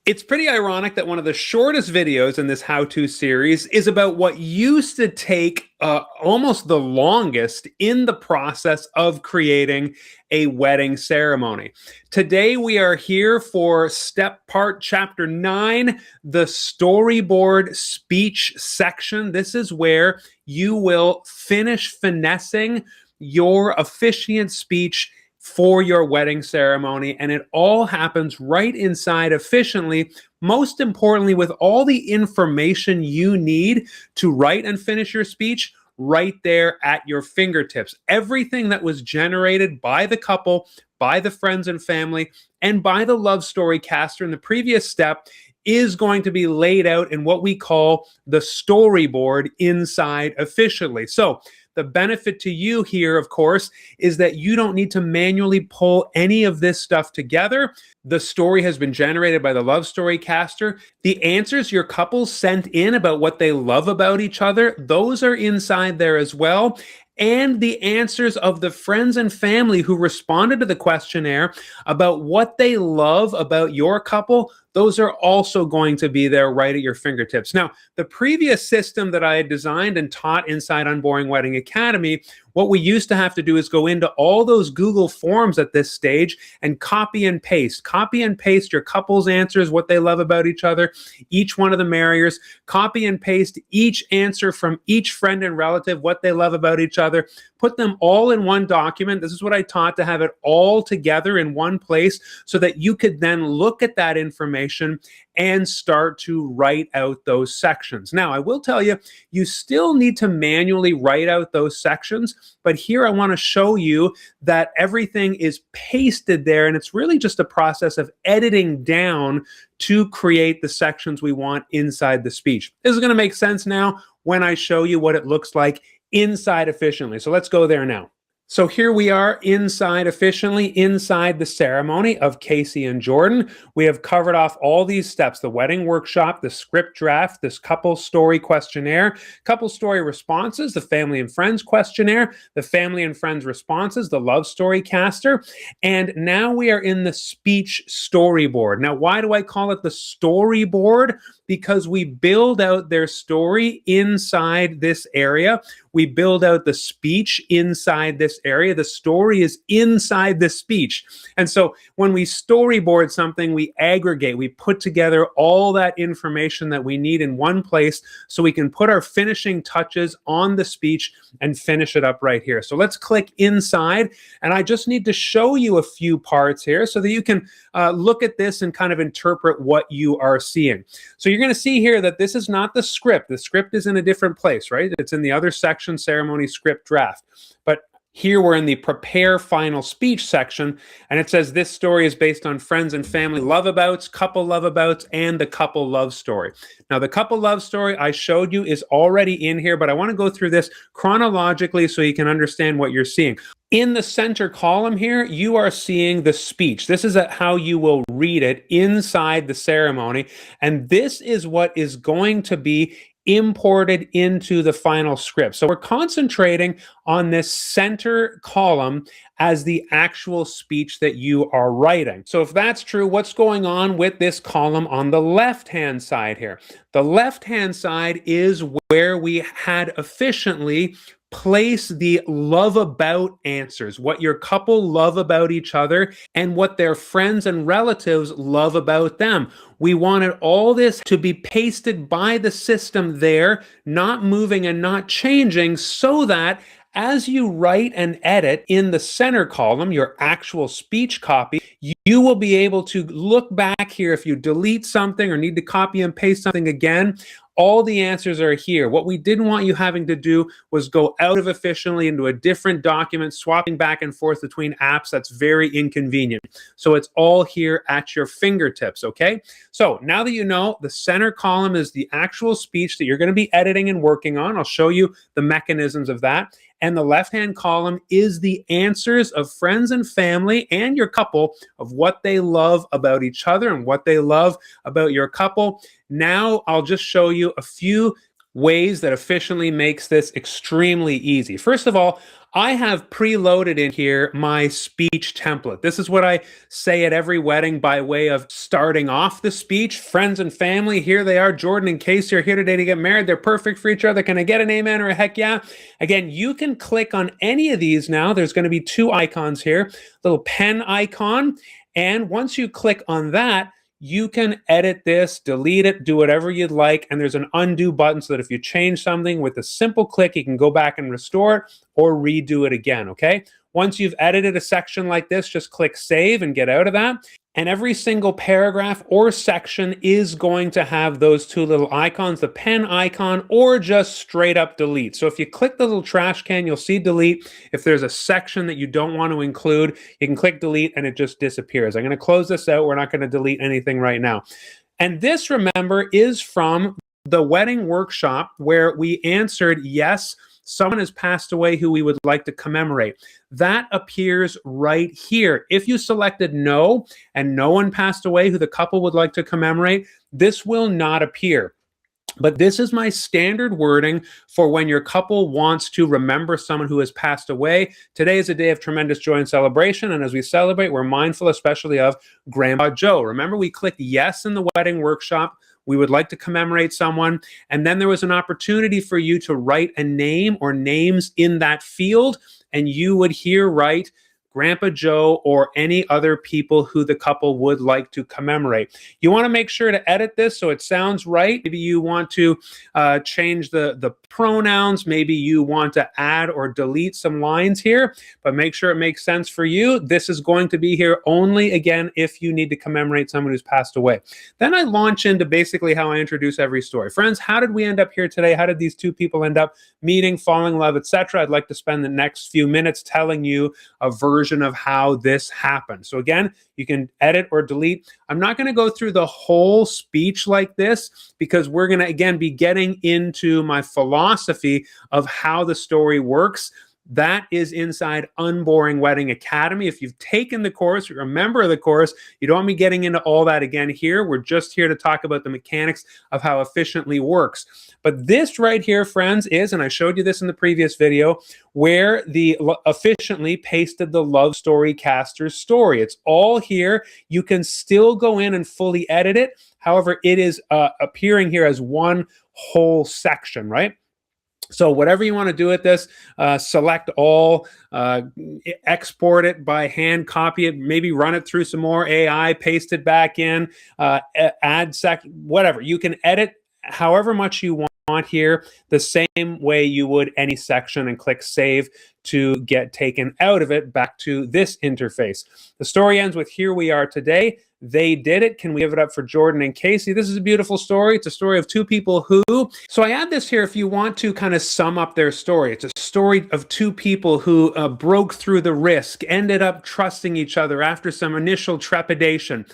It's pretty ironic that one of the shortest videos in this how-to series is about what used to take almost the longest in the process of creating a wedding ceremony. Today we are here for step part chapter 9, the storyboard speech section. This is where you will finish finessing your officiant speech for your wedding ceremony, and it all happens right inside Officiantly. Most importantly, with all the information you need to write and finish your speech right there at your fingertips. Everything that was generated by the couple, by the friends and family, and by the love story caster in the previous step is going to be laid out in what we call the storyboard inside Officiantly. So the benefit to you here, of course, is that you don't need to manually pull any of this stuff together. The story has been generated by the love story caster. The answers your couples sent in about what they love about each other, those are inside there as well. And the answers of the friends and family who responded to the questionnaire about what they love about your couple, those are also going to be there right at your fingertips. Now, the previous system that I had designed and taught inside Unboring Wedding Academy, what we used to have to do is go into all those Google Forms at this stage and copy and paste. Copy and paste your couple's answers, what they love about each other, each one of the marriers. Copy and paste each answer from each friend and relative, what they love about each other. Put them all in one document. This is what I taught, to have it all together in one place so that you could then look at that information and start to write out those sections. Now, I will tell you, you still need to manually write out those sections, but here I want to show you that everything is pasted there, and it's really just a process of editing down to create the sections we want inside the speech. This is going to make sense now when I show you what it looks like inside Officiantly. So let's go there now. So here we are inside Officiantly, inside the ceremony of Casey and Jordan. We have covered off all these steps: the wedding workshop, the script draft, this couple story questionnaire, couple story responses, the family and friends questionnaire, the family and friends responses, the love story caster, and now we are in the speech storyboard. Now, why do I call it the storyboard? Because we build out their story inside this area. We build out the speech inside this area. The story is inside the speech. And so when we storyboard something, we aggregate, we put together all that information that we need in one place so we can put our finishing touches on the speech and finish it up right here. So let's click inside, and I just need to show you a few parts here so that you can look at this and kind of interpret what you are seeing. So you're going to see here that this is not the script. The script is in a different place, right? It's in the other section, ceremony script draft. But here we're in the prepare final speech section, and it says this story is based on friends and family love abouts, couple love abouts, and the couple love story. Now, the couple love story I showed you is already in here, but I want to go through this chronologically so you can understand what you're seeing. In the center column here, you are seeing the speech. This is how you will read it inside the ceremony, and this is what is going to be imported into the final script. So we're concentrating on this center column as the actual speech that you are writing. So if that's true, what's going on with this column on the left-hand side here? The left-hand side is where we had Officiantly place the love about answers, what your couple love about each other and what their friends and relatives love about them. We wanted all this to be pasted by the system there, not moving and not changing, so that as you write and edit in the center column, your actual speech copy, you will be able to look back here if you delete something or need to copy and paste something again. All the answers are here. What we didn't want you having to do was go out of Officiantly into a different document, swapping back and forth between apps. That's very inconvenient. So it's all here at your fingertips, okay? So now that you know, the center column is the actual speech that you're going to be editing and working on. I'll show you the mechanisms of that. And the left-hand column is the answers of friends and family and your couple of what they love about each other and what they love about your couple. Now I'll just show you a few ways that Officiantly makes this extremely easy. First of all, I have preloaded in here my speech template. This is what I say at every wedding by way of starting off the speech. Friends and family, here they are. Jordan and Casey are here today to get married. They're perfect for each other. Can I get an amen or a heck yeah? Again, you can click on any of these now. There's going to be two icons here, little pen icon. And once you click on that, you can edit this, delete it, do whatever you'd like, and there's an undo button so that if you change something with a simple click, you can go back and restore it or redo it again, okay? Once you've edited a section like this, just click save and get out of that. And every single paragraph or section is going to have those two little icons, the pen icon or just straight up delete. So if you click the little trash can, you'll see delete. If there's a section that you don't want to include, you can click delete and it just disappears. I'm going to close this out. We're not going to delete anything right now. And this, remember, is from the wedding workshop where we answered yes, someone has passed away who we would like to commemorate. That appears right here. If you selected no and no one passed away who the couple would like to commemorate, this will not appear. But this is my standard wording for when your couple wants to remember someone who has passed away. Today is a day of tremendous joy and celebration. And as we celebrate, we're mindful especially of Grandpa Joe. Remember, we clicked yes in the wedding workshop. We would like to commemorate someone. And then there was an opportunity for you to write a name or names in that field. And you would here write Grandpa Joe or any other people who the couple would like to commemorate. You want to make sure to edit this so it sounds right. Maybe you want to change the pronouns. Maybe you want to add or delete some lines here, but make sure it makes sense for you. This is going to be here only, again, if you need to commemorate someone who's passed away. Then I launch into basically how I introduce every story. Friends, how did we end up here today? How did these two people end up meeting, falling in love, etc.? I'd like to spend the next few minutes telling you a version of how this happened. So again, you can edit or delete. I'm not going to go through the whole speech like this because we're going to, again, be getting into my philosophy of how the story works. That is inside Unboring Wedding Academy. If you've taken the course, you're a member of the course, you don't want me getting into all that again here. We're just here to talk about the mechanics of how Officiantly works. But this right here, friends, is, and I showed you this in the previous video, where the Officiantly pasted the love story caster's story. It's all here. You can still go in and fully edit it. However, it is appearing here as one whole section, right? So whatever you want to do with this, select all, export it by hand, copy it, maybe run it through some more AI, paste it back in, add whatever. You can edit however much you want here, the same way you would any section, and click save to get taken out of it back to this interface. The story ends with here we are today. They did it. Can we give it up for Jordan and Casey? This is a beautiful story. It's a story of two people who, so I add this here if you want to kind of sum up their story. It's a story of two people who broke through the risk, ended up trusting each other after some initial trepidation,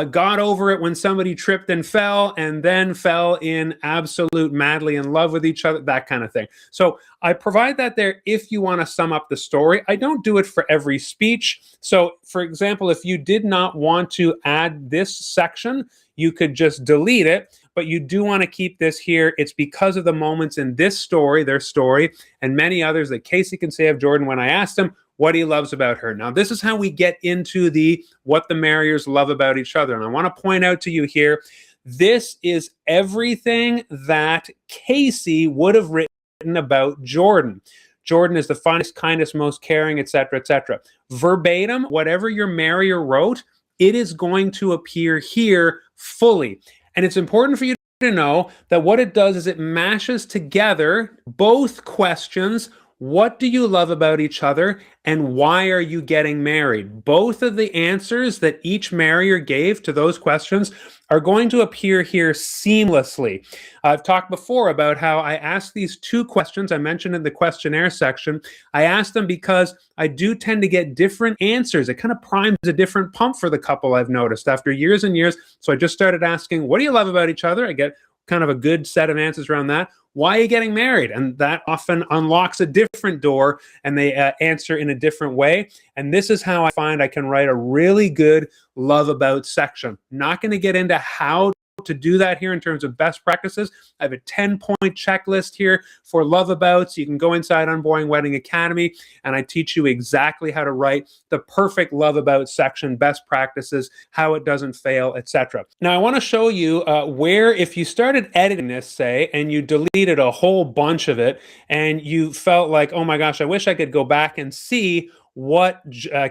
got over it when somebody tripped and fell, and then fell in absolute madly in love with each other, that kind of thing. So I provide that there if you want to sum up the story. I don't do it for every speech. So for example, if you did not want to add this section, you could just delete it, but you do want to keep this here. It's because of the moments in this story, their story, and many others that Casey can say of Jordan when I asked him what he loves about her. Now, this is how we get into the what the marriers love about each other. And I want to point out to you here, this is everything that Casey would have written about Jordan. Jordan is the funniest, kindest, most caring, etc., etc. Verbatim, whatever your marrier wrote, it is going to appear here fully. And it's important for you to know that what it does is it mashes together both questions. What do you love about each other, and why are you getting married? Both of the answers that each marrier gave to those questions are going to appear here seamlessly. I've talked before about how I asked these two questions I mentioned in the questionnaire section. I asked them because I do tend to get different answers. It kind of primes a different pump for the couple, I've noticed, after years and years. So I just started asking, what do you love about each other? I get kind of a good set of answers around that. Why are you getting married? And that often unlocks a different door, and they answer in a different way. And this is how I find I can write a really good love about section. Not going to get into how to do that here in terms of best practices. I have a 10-point checklist here for love abouts. You can go inside Unboring Wedding Academy, and I teach you exactly how to write the perfect love about section, best practices, how it doesn't fail, etc. Now, I want to show you where, if you started editing this, say, and you deleted a whole bunch of it, and you felt like, oh my gosh, I wish I could go back and see what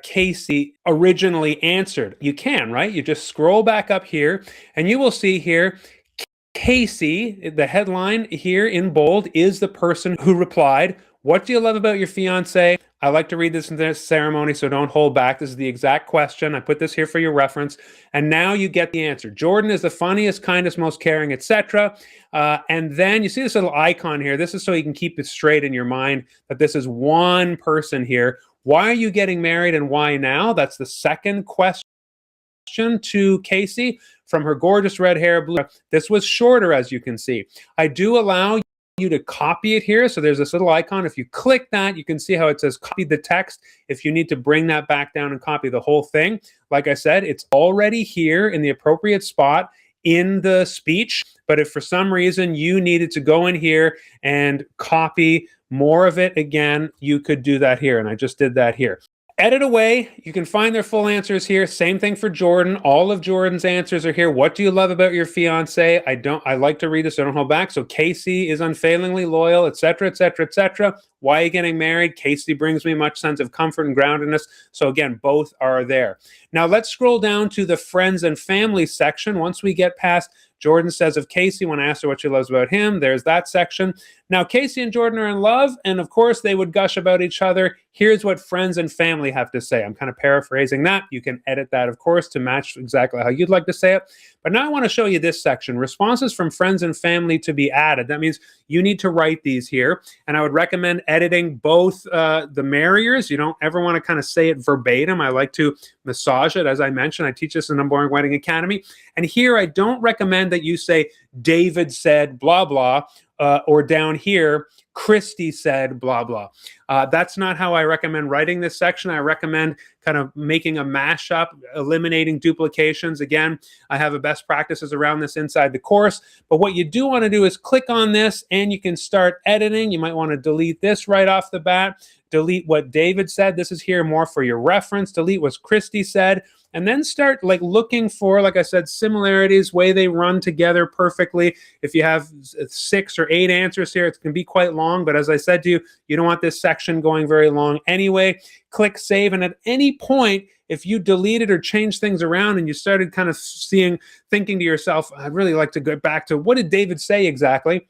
Casey originally answered. You can, right? You just scroll back up here, and you will see here, Casey, the headline here in bold, is the person who replied, "What do you love about your fiance?" I like to read this in this ceremony, so don't hold back. This is the exact question. I put this here for your reference. And now you get the answer. Jordan is the funniest, kindest, most caring, etc. And then you see this little icon here. This is so you can keep it straight in your mind that this is one person here. Why are you getting married and why now? That's the second question to Casey. From her gorgeous red hair, blue. This was shorter, as you can see. I do allow you to copy it here. So there's this little icon. If you click that, you can see how it says copy the text. If you need to bring that back down and copy the whole thing, like I said, it's already here in the appropriate spot in the speech. But if for some reason you needed to go in here and copy more of it again, you could do that here. And I just did that here. Edit away. You can find their full answers here. Same thing for Jordan. All of Jordan's answers are here. What do you love about your fiance? I like to read this, so don't hold back. So Casey is unfailingly loyal, etc., etc., etc. Why are you getting married? Casey brings me much sense of comfort and groundedness. So again, both are there. Now let's scroll down to the friends and family section. Once we get past Jordan says of Casey, when I asked her what she loves about him, there's that section. Now, Casey and Jordan are in love, and of course, they would gush about each other. Here's what friends and family have to say. I'm kind of paraphrasing that. You can edit that, of course, to match exactly how you'd like to say it. But now I want to show you this section, responses from friends and family to be added. That means you need to write these here, and I would recommend editing both the marriers. You don't ever want to kind of say it verbatim. I like to massage it. As I mentioned, I teach this in Unboring Wedding Academy. And here, I don't recommend that you say, David said, blah, blah, or down here, Christy said, blah, blah. That's not how I recommend writing this section. I recommend kind of making a mashup, eliminating duplications. Again, I have a best practices around this inside the course. But what you do want to do is click on this and you can start editing. You might want to delete this right off the bat. Delete what David said. This is here more for your reference. Delete what Christy said. And then start like looking for, like I said, similarities, way they run together perfectly. If you have 6 or 8 answers here, it can be quite long. But as I said to you, you don't want this section going very long anyway. Click save. And at any point, if you deleted or changed things around and you started kind of thinking to yourself, I'd really like to go back to what did David say exactly?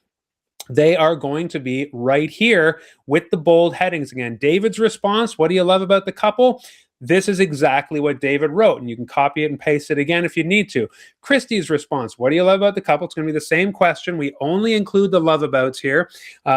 They are going to be right here with the bold headings again. David's response, what do you love about the couple? This is exactly what David wrote, and you can copy it and paste it again if you need to. Christy's response, what do you love about the couple? It's going to be the same question. We only include the love abouts here.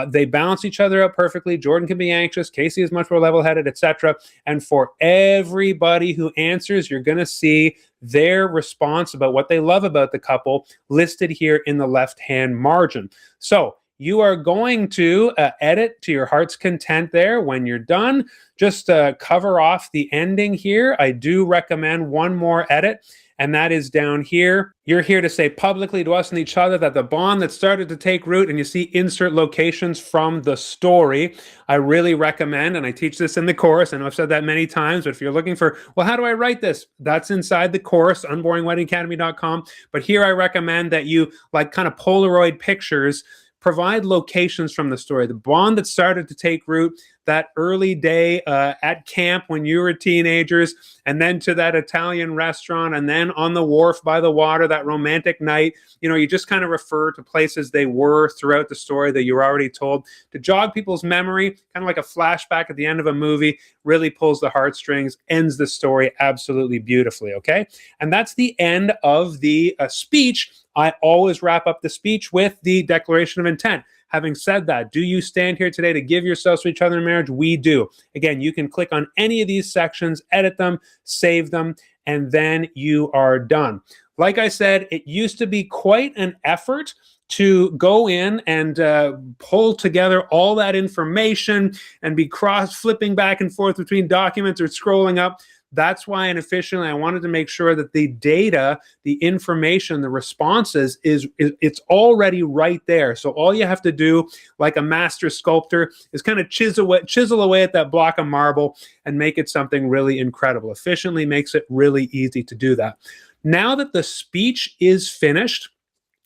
They balance each other out perfectly. Jordan can be anxious. Casey is much more level-headed, etc. And for everybody who answers, you're going to see their response about what they love about the couple listed here in the left-hand margin. So you are going to edit to your heart's content there. When you're done, just cover off the ending here. I do recommend one more edit, and that is down here. You're here to say publicly to us and each other that the bond that started to take root, and you see insert locations from the story. I really recommend, and I teach this in the course, and I've said that many times, but if you're looking for, well, how do I write this? That's inside the course, unboringweddingacademy.com. But here I recommend that you like kind of Polaroid pictures, provide locations from the story. The bond that started to take root, that early day at camp when you were teenagers, and then to that Italian restaurant, and then on the wharf by the water, that romantic night. You know, you just kind of refer to places they were throughout the story that you were already told. To jog people's memory, kind of like a flashback at the end of a movie, really pulls the heartstrings, ends the story absolutely beautifully, okay? And that's the end of the speech. I always wrap up the speech with the declaration of intent. Having said that, do you stand here today to give yourselves to each other in marriage? We do. Again, you can click on any of these sections, edit them, save them, and then you are done. Like I said, it used to be quite an effort to go in and pull together all that information and be flipping back and forth between documents or scrolling up. That's why in Efficiently, I wanted to make sure that the data, the information, the responses it's already right there. So all you have to do, like a master sculptor, is kind of chisel away at that block of marble and make it something really incredible. Efficiently makes it really easy to do that. Now that the speech is finished,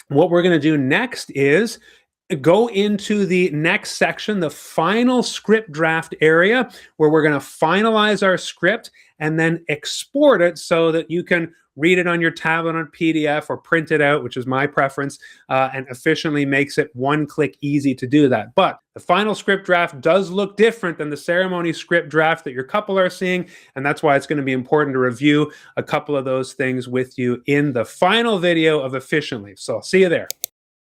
what we're going to do next is go into the next section, the final script draft area, where we're going to finalize our script and then export it so that you can read it on your tablet on PDF or print it out, which is my preference, and Efficiently makes it one-click easy to do that. But the final script draft does look different than the ceremony script draft that your couple are seeing, and that's why it's going to be important to review a couple of those things with you in the final video of Efficiently. So I'll see you there.